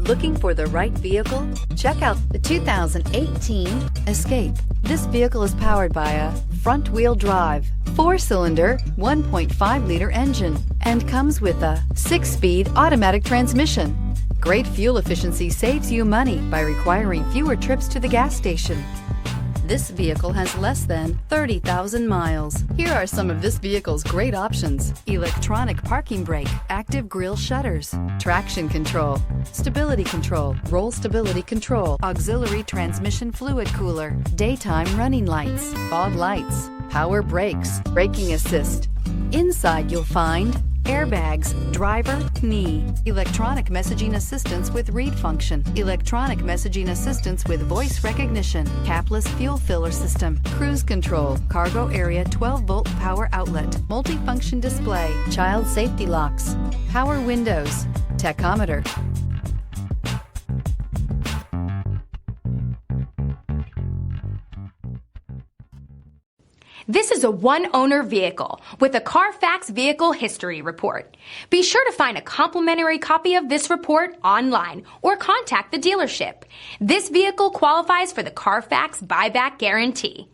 Looking for the right vehicle? Check out the 2018 Escape. This vehicle is powered by a front-wheel drive, 4-cylinder, 1.5-liter engine, and comes with a 6-speed automatic transmission. Great fuel efficiency saves you money by requiring fewer trips to the gas station. This vehicle has less than 30,000 miles. Here are some of this vehicle's great options: electronic parking brake, active grille shutters, traction control, stability control, roll stability control, auxiliary transmission fluid cooler, daytime running lights, fog lights, power brakes, braking assist. Inside you'll find airbags, driver, knee, electronic messaging assistance with read function, electronic messaging assistance with voice recognition, capless fuel filler system, cruise control, cargo area 12-volt power outlet, multifunction display, child safety locks, power windows, tachometer. This is a one-owner vehicle with a Carfax Vehicle History Report. Be sure to find a complimentary copy of this report online or contact the dealership. This vehicle qualifies for the Carfax Buyback Guarantee.